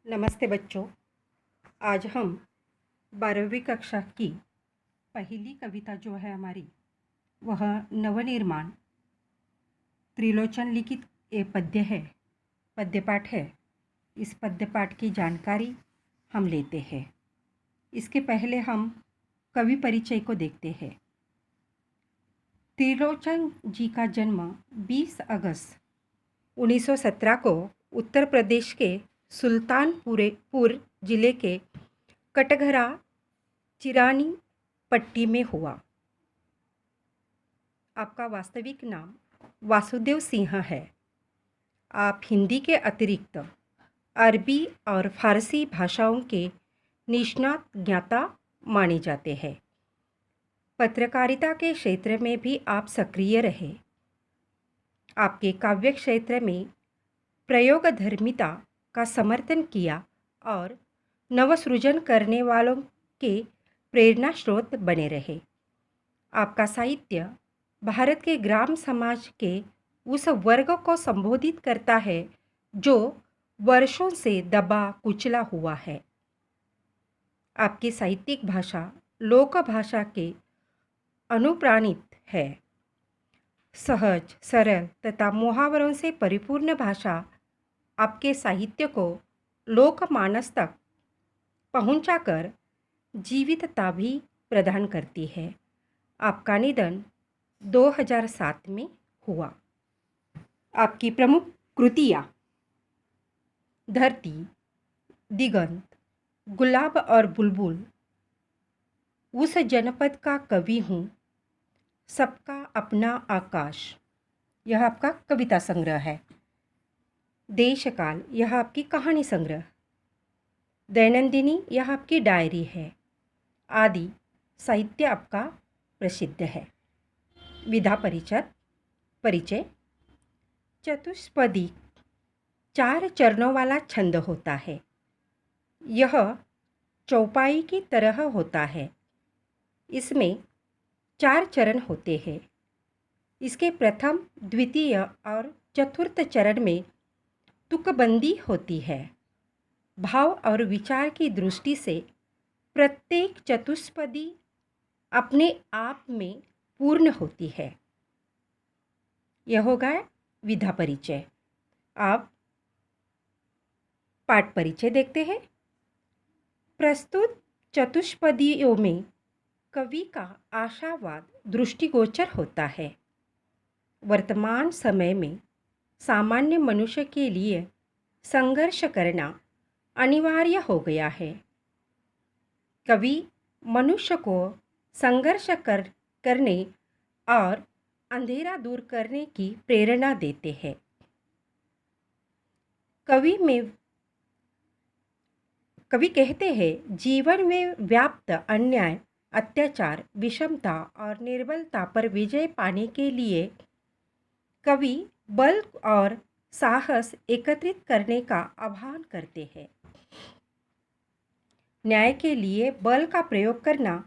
नमस्ते बच्चों। आज हम 12वीं कक्षा की पहली कविता जो है हमारी वह नवनिर्माण त्रिलोचन लिखित ये पद्यपाठ है। इस पद्यपाठ की जानकारी हम लेते हैं। इसके पहले हम कवि परिचय को देखते हैं। त्रिलोचन जी का जन्म 20 अगस्त 1917 को उत्तर प्रदेश के सुल्तानपुर जिले के कटघरा चिरानी पट्टी में हुआ। आपका वास्तविक नाम वासुदेव सिंह है। आप हिंदी के अतिरिक्त अरबी और फारसी भाषाओं के निष्णात ज्ञाता माने जाते हैं। पत्रकारिता के क्षेत्र में भी आप सक्रिय रहे। आपके काव्य क्षेत्र में प्रयोगधर्मिता का समर्थन किया और नवसृजन करने वालों के प्रेरणा स्रोत बने रहे। आपका साहित्य भारत के ग्राम समाज के उस वर्ग को संबोधित करता है जो वर्षों से दबा कुचला हुआ है। आपकी साहित्यिक भाषा लोक भाषा के अनुप्राणित है। सहज, सरल तथा मुहावरों से परिपूर्ण भाषा आपके साहित्य को लोकमानस तक पहुंचाकर जीवितता भी प्रदान करती है। आपका निधन 2007 में हुआ। आपकी प्रमुख कृतियाँ धरती, दिगंत, गुलाब और बुलबुल, उस जनपद का कवि हूँ, सबका अपना आकाश, यह आपका कविता संग्रह है। देशकाल, यह आपकी कहानी संग्रह। दैनंदिनी, यह आपकी डायरी है। आदि साहित्य आपका प्रसिद्ध है। विधा परिचय चतुष्पदी 4 चरणों वाला छंद होता है। यह चौपाई की तरह होता है। इसमें 4 चरण होते हैं। इसके प्रथम, द्वितीय और चतुर्थ चरण में तुकबंदी होती है। भाव और विचार की दृष्टि से प्रत्येक चतुष्पदी अपने आप में पूर्ण होती है। यह होगा विधा परिचय। आप पाठ परिचय देखते हैं। प्रस्तुत चतुष्पदियों में कवि का आशावाद दृष्टिगोचर होता है। वर्तमान समय में सामान्य मनुष्य के लिए संघर्ष करना अनिवार्य हो गया है। कवि मनुष्य को संघर्ष करने और अंधेरा दूर करने की प्रेरणा देते हैं। कवि कहते हैं, जीवन में व्याप्त अन्याय, अत्याचार, विषमता और निर्बलता पर विजय पाने के लिए कवि बल और साहस एकत्रित करने का आह्वान करते हैं। न्याय के लिए बल का प्रयोग करना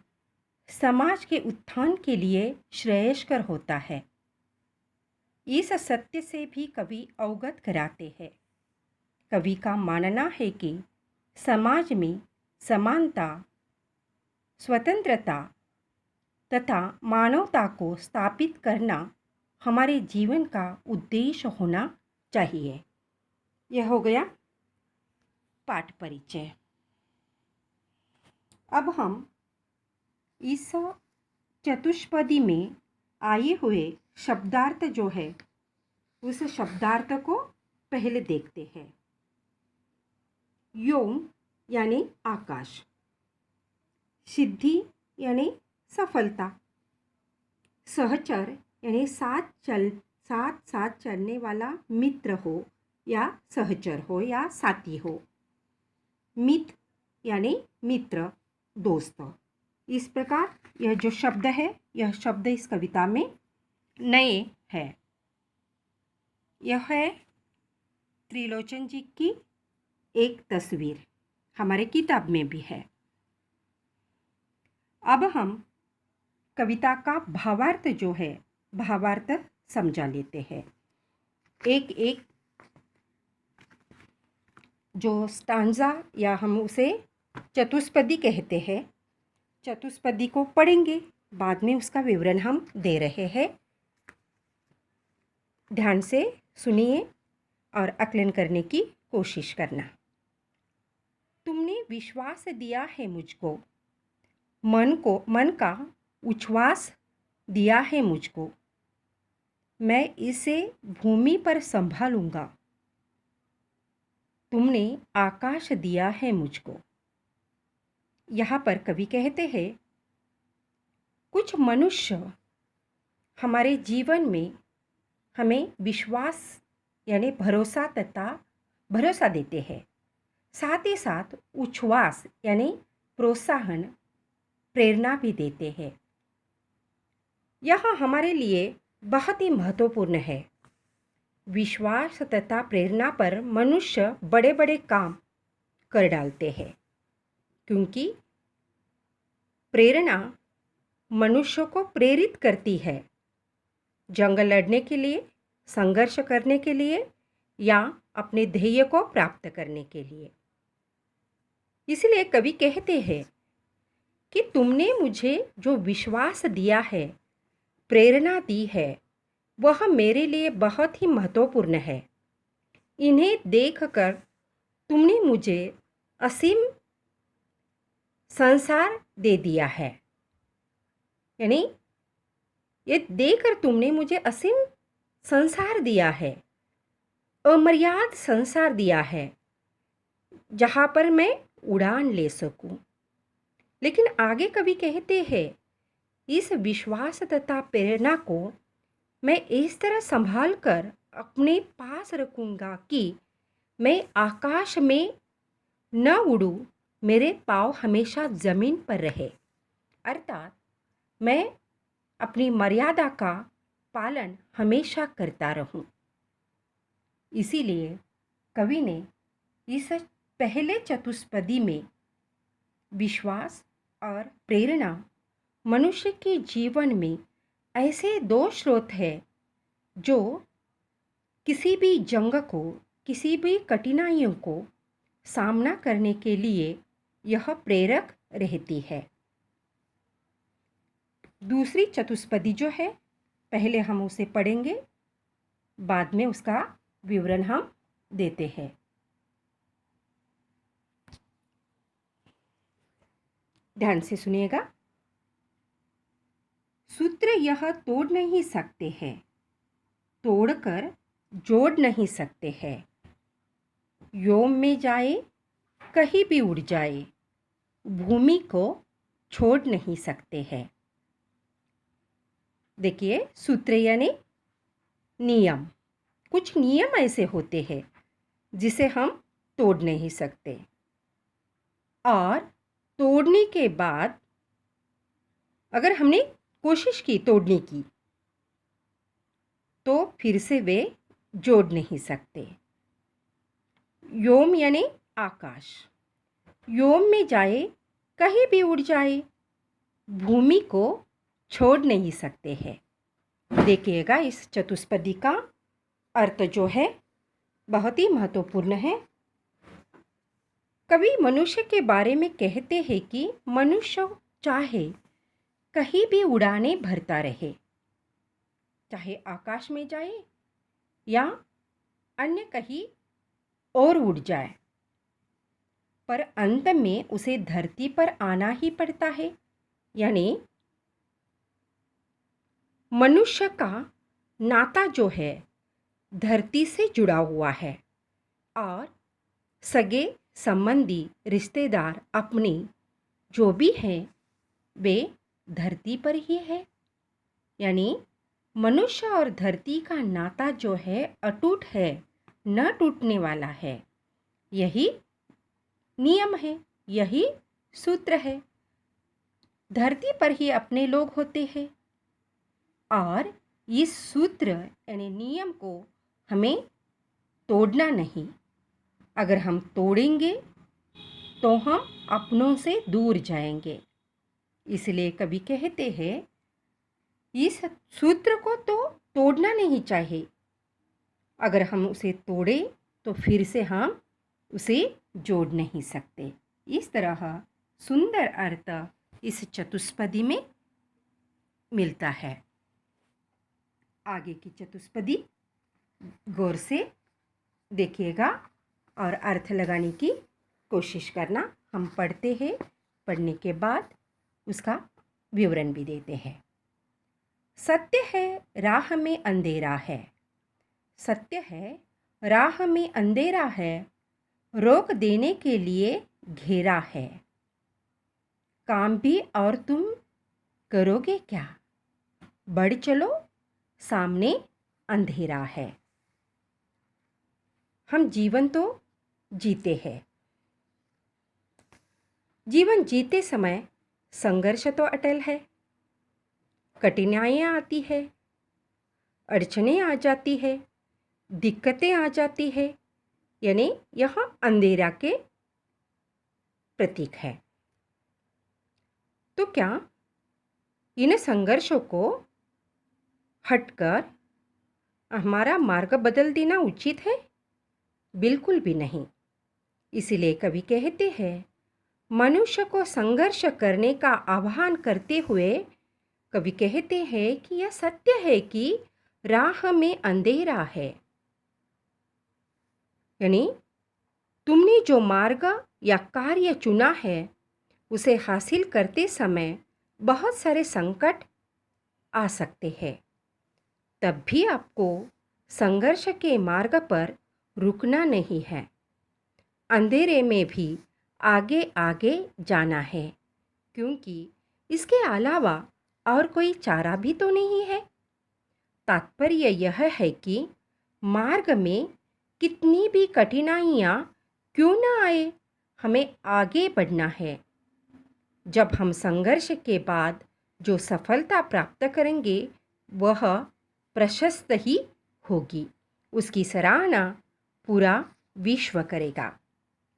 समाज के उत्थान के लिए श्रेयस्कर होता है। इस सत्य से भी कवि अवगत कराते हैं। कवि का मानना है कि समाज में समानता, स्वतंत्रता तथा मानवता को स्थापित करना हमारे जीवन का उद्देश्य होना चाहिए। यह हो गया पाठ परिचय। अब हम इस चतुष्पदी में आए हुए शब्दार्थ जो है उस शब्दार्थ को पहले देखते हैं। योम यानी आकाश, सिद्धि यानी सफलता, सहचर यानी साथ चलने वाला मित्र हो या सहचर हो या साथी हो, मित यानी मित्र, दोस्त। इस प्रकार यह जो शब्द है, यह शब्द इस कविता में नए है। यह है त्रिलोचन जी की एक तस्वीर, हमारे किताब में भी है। अब हम कविता का भावार्थ जो है, भावार्थ समझा लेते हैं। एक एक जो स्टांजा या हम उसे चतुष्पदी कहते हैं, चतुष्पदी को पढ़ेंगे, बाद में उसका विवरण हम दे रहे हैं। ध्यान से सुनिए और आकलन करने की कोशिश करना। तुमने विश्वास दिया है मुझको, मन का उच्छ्वास दिया है मुझको, मैं इसे भूमि पर संभालूंगा। तुमने आकाश दिया है मुझको। यहाँ पर कवि कहते हैं, कुछ मनुष्य हमारे जीवन में हमें विश्वास यानी भरोसा देते हैं, साथ ही साथ उच्छ्वास यानी प्रोत्साहन, प्रेरणा भी देते हैं। यह हमारे लिए बहुत ही महत्वपूर्ण है। विश्वास तथा प्रेरणा पर मनुष्य बड़े बड़े काम कर डालते हैं, क्योंकि प्रेरणा मनुष्य को प्रेरित करती है जंग लड़ने के लिए, संघर्ष करने के लिए या अपने ध्येय को प्राप्त करने के लिए। इसलिए कवि कहते हैं कि तुमने मुझे जो विश्वास दिया है, प्रेरणा दी है, वह मेरे लिए बहुत ही महत्वपूर्ण है। इन्हें देखकर तुमने मुझे असीम संसार दे दिया है, यानी ये देकर तुमने मुझे असीम संसार दिया है, अमर्याद संसार दिया है, जहाँ पर मैं उड़ान ले सकूं। लेकिन आगे कवि कहते हैं, इस विश्वास तथा प्रेरणा को मैं इस तरह संभाल कर अपने पास रखूंगा कि मैं आकाश में न उड़ूं, मेरे पाँव हमेशा ज़मीन पर रहे। अर्थात मैं अपनी मर्यादा का पालन हमेशा करता रहूं। इसीलिए कवि ने इस पहले चतुष्पदी में विश्वास और प्रेरणा मनुष्य के जीवन में ऐसे दो स्रोत हैं जो किसी भी जंग को, किसी भी कठिनाइयों को सामना करने के लिए यह प्रेरक रहती है। दूसरी चतुष्पदी जो है, पहले हम उसे पढ़ेंगे, बाद में उसका विवरण हम देते हैं। ध्यान से सुनिएगा। सूत्र यह तोड़ नहीं सकते हैं, तोड़कर जोड़ नहीं सकते हैं। व्योम में जाए, कहीं भी उड़ जाए, भूमि को छोड़ नहीं सकते हैं। देखिए, सूत्र यानी नियम। कुछ नियम ऐसे होते हैं जिसे हम तोड़ नहीं सकते, और तोड़ने के बाद अगर हमने कोशिश की तोड़ने की, तो फिर से वे जोड़ नहीं सकते। व्योम यानी आकाश। व्योम में जाए, कहीं भी उड़ जाए, भूमि को छोड़ नहीं सकते हैं। देखिएगा, इस चतुष्पदी का अर्थ जो है बहुत ही महत्वपूर्ण है। कवि मनुष्य के बारे में कहते हैं कि मनुष्य चाहे कहीं भी उड़ाने भरता रहे, चाहे आकाश में जाए या अन्य कहीं और उड़ जाए, पर अंत में उसे धरती पर आना ही पड़ता है। यानी मनुष्य का नाता जो है धरती से जुड़ा हुआ है, और सगे संबंधी, रिश्तेदार, अपने जो भी हैं वे धरती पर ही है। यानी मनुष्य और धरती का नाता जो है अटूट है, न टूटने वाला है। यही नियम है, यही सूत्र है। धरती पर ही अपने लोग होते हैं, और इस सूत्र यानी नियम को हमें तोड़ना नहीं। अगर हम तोड़ेंगे तो हम अपनों से दूर जाएंगे। इसलिए कवि कहते हैं, इस सूत्र को तो तोड़ना नहीं चाहिए। अगर हम उसे तोड़ें तो फिर से हम उसे जोड़ नहीं सकते। इस तरह सुंदर अर्थ इस चतुष्पदी में मिलता है। आगे की चतुष्पदी गौर से देखिएगा और अर्थ लगाने की कोशिश करना। हम पढ़ते हैं, पढ़ने के बाद उसका विवरण भी देते हैं। सत्य है राह में अंधेरा है, सत्य है राह में अंधेरा है, रोक देने के लिए घेरा है। काम भी और तुम करोगे क्या, बढ़ चलो सामने अंधेरा है। हम जीवन तो जीते हैं, जीवन जीते समय संघर्ष तो अटल है, कठिनाइयाँ आती है, अड़चनें आ जाती है, दिक्कतें आ जाती है, यानी यह अंधेरा के प्रतीक है। तो क्या इन संघर्षों को हटकर हमारा मार्ग बदल देना उचित है? बिल्कुल भी नहीं। इसीलिए कवि कहते हैं, मनुष्य को संघर्ष करने का आह्वान करते हुए कवि कहते हैं कि यह सत्य है कि राह में अंधेरा है। यानी तुमने जो मार्ग या कार्य चुना है उसे हासिल करते समय बहुत सारे संकट आ सकते हैं। तब भी आपको संघर्ष के मार्ग पर रुकना नहीं है, अंधेरे में भी आगे आगे जाना है, क्योंकि इसके अलावा और कोई चारा भी तो नहीं है। तात्पर्य यह है कि मार्ग में कितनी भी कठिनाइयाँ क्यों न आए, हमें आगे बढ़ना है। जब हम संघर्ष के बाद जो सफलता प्राप्त करेंगे वह प्रशस्त ही होगी, उसकी सराहना पूरा विश्व करेगा।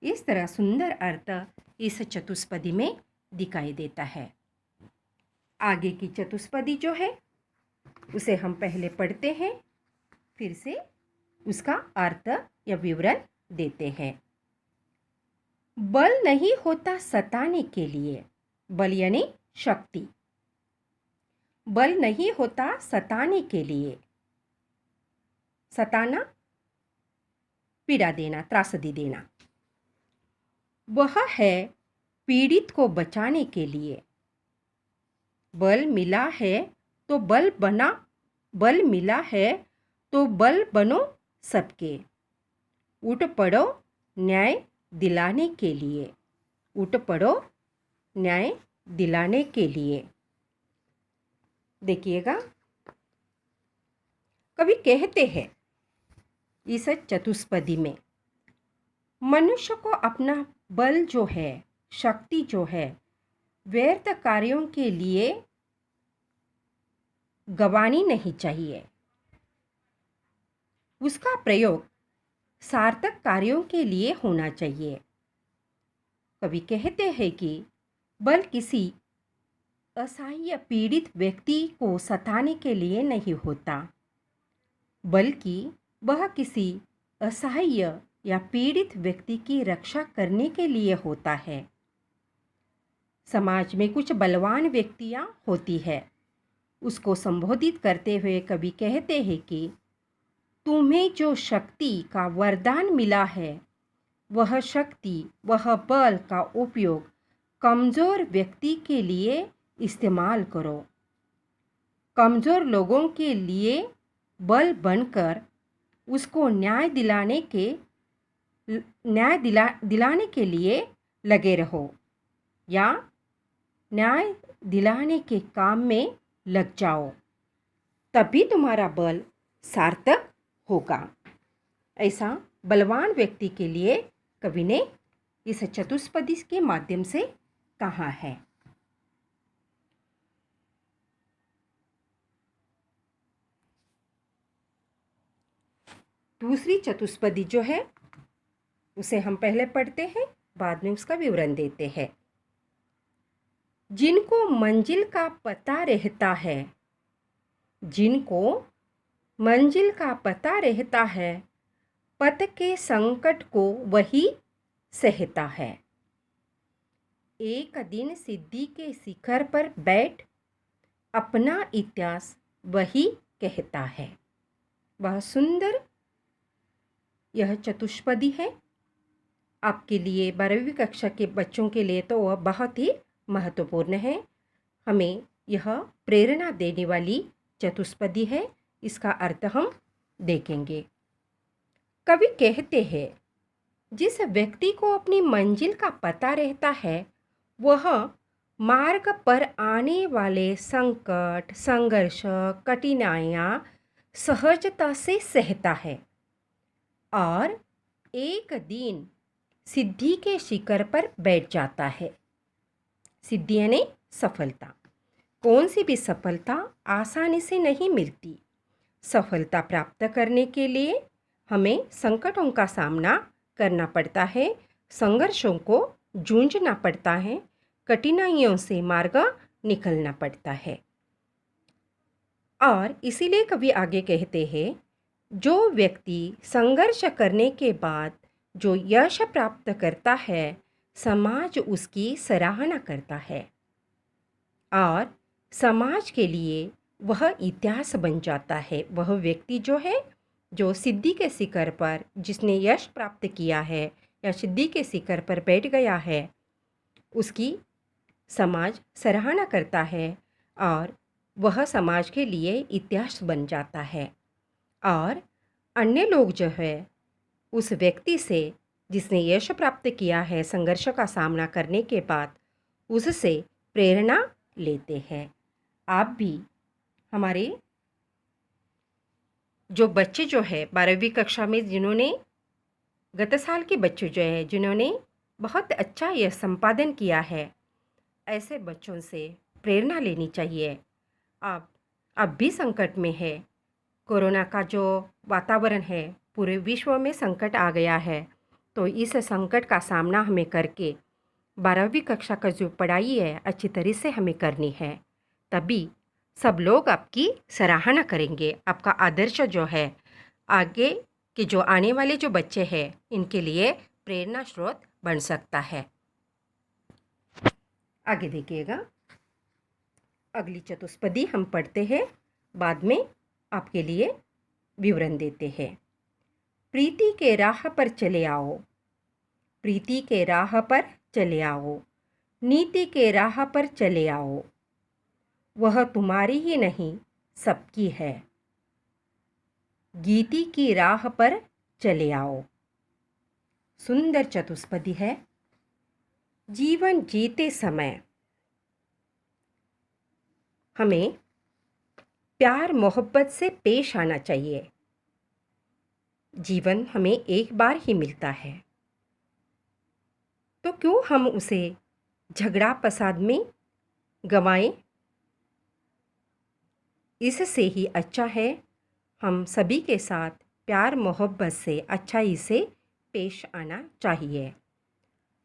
इस तरह सुंदर अर्थ इस चतुष्पदी में दिखाई देता है। आगे की चतुष्पदी जो है उसे हम पहले पढ़ते हैं, फिर से उसका अर्थ या विवरण देते हैं। बल नहीं होता सताने के लिए, बल यानी शक्ति, बल नहीं होता सताने के लिए। सताना पीड़ा देना, त्रासदी देना। वह है पीड़ित को बचाने के लिए। बल मिला है तो बल बना, बल मिला है तो बल बनो सबके। उठ पड़ो न्याय दिलाने के लिए, उठ पड़ो न्याय दिलाने के लिए। देखिएगा, कवि कहते हैं इस चतुष्पदी में मनुष्य को अपना बल जो है, शक्ति जो है, व्यर्थ कार्यों के लिए गंवानी नहीं चाहिए। उसका प्रयोग सार्थक कार्यों के लिए होना चाहिए। कवि कहते हैं कि बल किसी असहाय पीड़ित व्यक्ति को सताने के लिए नहीं होता, बल्कि वह किसी असहाय या पीड़ित व्यक्ति की रक्षा करने के लिए होता है। समाज में कुछ बलवान व्यक्तियाँ होती है, उसको संबोधित करते हुए कवि कहते हैं कि तुम्हें जो शक्ति का वरदान मिला है वह शक्ति, वह बल का उपयोग कमज़ोर व्यक्ति के लिए इस्तेमाल करो। कमज़ोर लोगों के लिए बल बनकर उसको न्याय दिलाने के लिए लगे रहो, या न्याय दिलाने के काम में लग जाओ, तभी तुम्हारा बल सार्थक होगा। ऐसा बलवान व्यक्ति के लिए कवि ने इस चतुष्पदी के माध्यम से कहा है। दूसरी चतुष्पदी जो है उसे हम पहले पढ़ते हैं, बाद में उसका विवरण देते हैं। जिनको मंजिल का पता रहता है, जिनको मंजिल का पता रहता है, पथ के संकट को वही सहता है। एक दिन सिद्धि के शिखर पर बैठ अपना इतिहास वही कहता है। वह सुंदर यह चतुष्पदी है। आपके लिए 12वीं कक्षा के बच्चों के लिए तो वह बहुत ही महत्वपूर्ण है। हमें यह प्रेरणा देने वाली चतुष्पदी है। इसका अर्थ हम देखेंगे। कवि कहते हैं, जिस व्यक्ति को अपनी मंजिल का पता रहता है वह मार्ग पर आने वाले संकट, संघर्ष, कठिनाइयाँ सहजता से सहता है और एक दिन सिद्धि के शिखर पर बैठ जाता है। सिद्धि यानी सफलता। कौन सी भी सफलता आसानी से नहीं मिलती। सफलता प्राप्त करने के लिए हमें संकटों का सामना करना पड़ता है, संघर्षों को जूझना पड़ता है, कठिनाइयों से मार्ग निकलना पड़ता है। और इसीलिए कवि आगे कहते हैं, जो व्यक्ति संघर्ष करने के बाद जो यश प्राप्त करता है, समाज उसकी सराहना करता है और समाज के लिए वह इतिहास बन जाता है। वह व्यक्ति जो है, जो सिद्धि के शिखर पर जिसने यश प्राप्त किया है या सिद्धि के शिखर पर बैठ गया है, उसकी समाज सराहना करता है और वह समाज के लिए इतिहास बन जाता है। और अन्य लोग जो है उस व्यक्ति से जिसने यश प्राप्त किया है संघर्ष का सामना करने के बाद, उससे प्रेरणा लेते हैं। आप भी हमारे जो बच्चे जो है 12वीं कक्षा में जिन्होंने गत साल के बच्चे जो है जिन्होंने बहुत अच्छा यह संपादन किया है, ऐसे बच्चों से प्रेरणा लेनी चाहिए। आप अब भी संकट में है। कोरोना का जो वातावरण है, पूरे विश्व में संकट आ गया है। तो इस संकट का सामना हमें करके 12वीं कक्षा का जो पढ़ाई है अच्छी तरह से हमें करनी है। तभी सब लोग आपकी सराहना करेंगे। आपका आदर्श जो है आगे के जो आने वाले जो बच्चे हैं इनके लिए प्रेरणा स्रोत बन सकता है। आगे देखिएगा, अगली चतुष्पदी हम पढ़ते हैं, बाद में आपके लिए विवरण देते हैं। प्रीति के राह पर चले आओ, प्रीति के राह पर चले आओ, नीति के राह पर चले आओ, वह तुम्हारी ही नहीं सबकी है, गीति की राह पर चले आओ। सुंदर चतुष्पदी है। जीवन जीते समय हमें प्यार मोहब्बत से पेश आना चाहिए। जीवन हमें एक बार ही मिलता है, तो क्यों हम उसे झगड़ा फसाद में गंवाएं। इससे ही अच्छा है हम सभी के साथ प्यार मोहब्बत से अच्छाई से पेश आना चाहिए।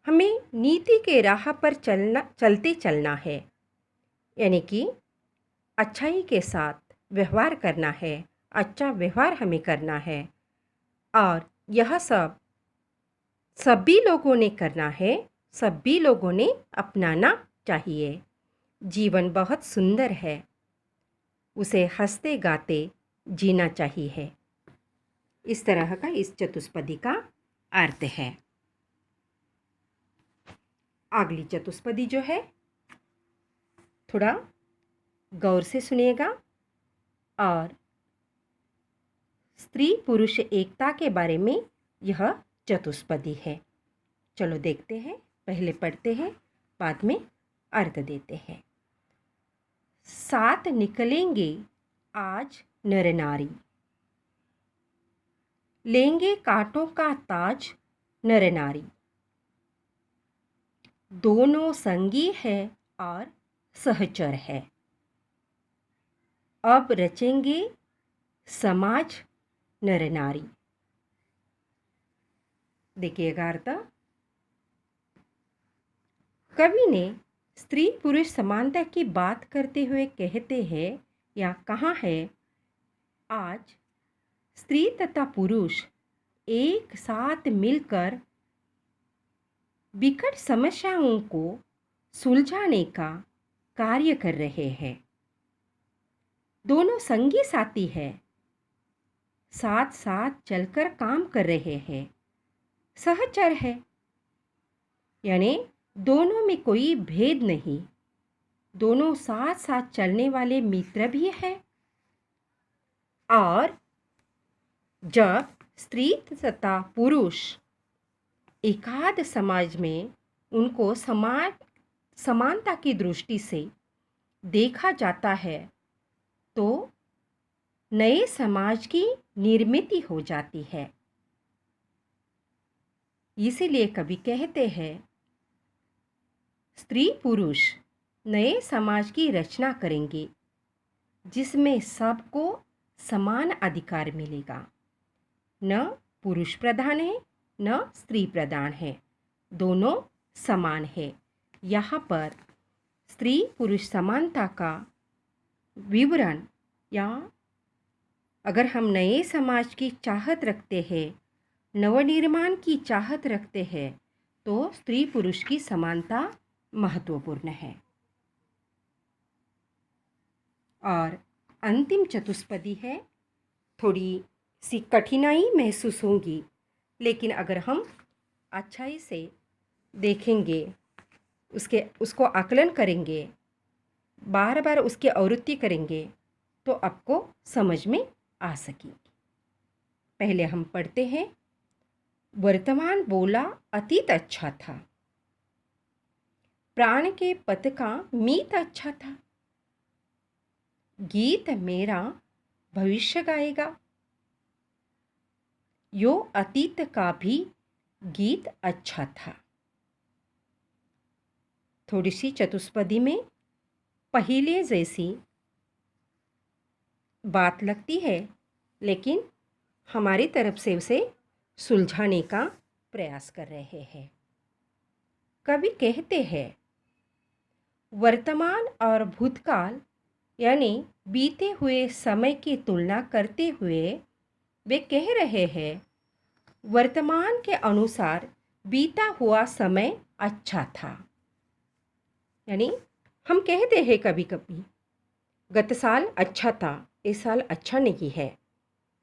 हमें नीति के राह पर चलते चलना है, यानी कि अच्छाई के साथ व्यवहार करना है, अच्छा व्यवहार हमें करना है और यह सब सभी लोगों ने करना है, सभी लोगों ने अपनाना चाहिए। जीवन बहुत सुंदर है, उसे हंसते गाते जीना चाहिए। इस तरह का इस चतुष्पदी का अर्थ है। अगली चतुष्पदी जो है थोड़ा गौर से सुनिएगा और स्त्री पुरुष एकता के बारे में यह चतुष्पदी है। चलो देखते हैं, पहले पढ़ते हैं बाद में अर्थ देते हैं। साथ निकलेंगे आज नर नारी, लेंगे कांटों का ताज नर नारी, दोनों संगी है और सहचर है, अब रचेंगे समाज नर नारी। देखिएगा अर्थ। कवि ने स्त्री पुरुष समानता की बात करते हुए कहते हैं या कहा है, आज स्त्री तथा पुरुष एक साथ मिलकर विकट समस्याओं को सुलझाने का कार्य कर रहे हैं। दोनों संगी साथी हैं, साथ साथ चलकर काम कर रहे हैं, सहचर है, यानी दोनों में कोई भेद नहीं। दोनों साथ साथ चलने वाले मित्र भी हैं। और जब स्त्री तथा पुरुष एकाध समाज में उनको समानता की दृष्टि से देखा जाता है तो नए समाज की निर्मिति हो जाती है। इसीलिए कवि कहते हैं, स्त्री पुरुष नए समाज की रचना करेंगे जिसमें सबको समान अधिकार मिलेगा। न पुरुष प्रधान है न स्त्री प्रधान है, दोनों समान है। यहाँ पर स्त्री पुरुष समानता का विवरण, या अगर हम नए समाज की चाहत रखते हैं, नवनिर्माण की चाहत रखते हैं, तो स्त्री पुरुष की समानता महत्वपूर्ण है। और अंतिम चतुष्पदी है, थोड़ी सी कठिनाई महसूस होगी, लेकिन अगर हम अच्छाई से देखेंगे, उसको आकलन करेंगे, बार बार उसकी आवृत्ति करेंगे, तो आपको समझ में आ सकेगी। पहले हम पढ़ते हैं। वर्तमान बोला अतीत अच्छा था, प्राण के पथ का मीत अच्छा था, गीत मेरा भविष्य गाएगा, यो अतीत का भी गीत अच्छा था। थोड़ी सी चतुष्पदी में पहले जैसी बात लगती है, लेकिन हमारी तरफ से उसे सुलझाने का प्रयास कर रहे हैं। कवि कहते हैं, वर्तमान और भूतकाल यानी बीते हुए समय की तुलना करते हुए वे कह रहे हैं, वर्तमान के अनुसार बीता हुआ समय अच्छा था। यानी हम कहते हैं कभी कभी, गत साल अच्छा था, इस साल अच्छा नहीं है।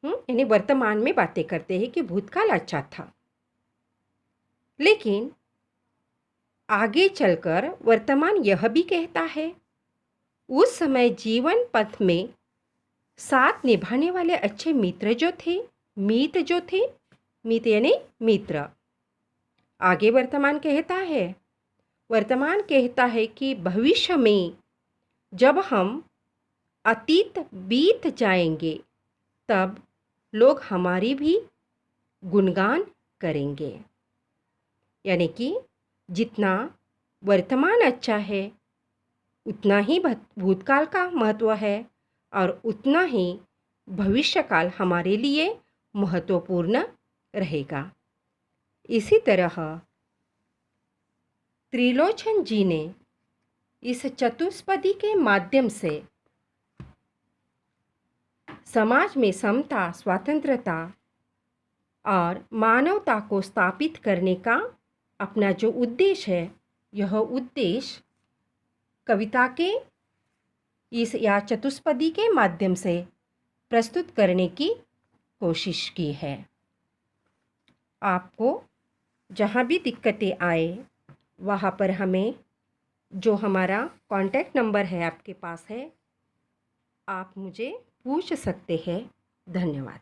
यानी वर्तमान में बातें करते हैं कि भूतकाल अच्छा था, लेकिन आगे चलकर वर्तमान यह भी कहता है, उस समय जीवन पथ में साथ निभाने वाले अच्छे मित्र जो थे, मीत यानी मित्र। आगे वर्तमान कहता है कि भविष्य में जब हम अतीत बीत जाएंगे तब लोग हमारी भी गुणगान करेंगे। यानी कि जितना वर्तमान अच्छा है उतना ही भूतकाल का महत्व है और उतना ही भविष्यकाल हमारे लिए महत्वपूर्ण रहेगा। इसी तरह त्रिलोचन जी ने इस चतुष्पदी के माध्यम से समाज में समता, स्वतंत्रता और मानवता को स्थापित करने का अपना जो उद्देश्य है, यह उद्देश्य कविता के इस या चतुष्पदी के माध्यम से प्रस्तुत करने की कोशिश की है। आपको जहाँ भी दिक्कतें आए वहाँ पर हमें, जो हमारा कॉन्टैक्ट नंबर है आपके पास है, आप मुझे पूछ सकते हैं। धन्यवाद।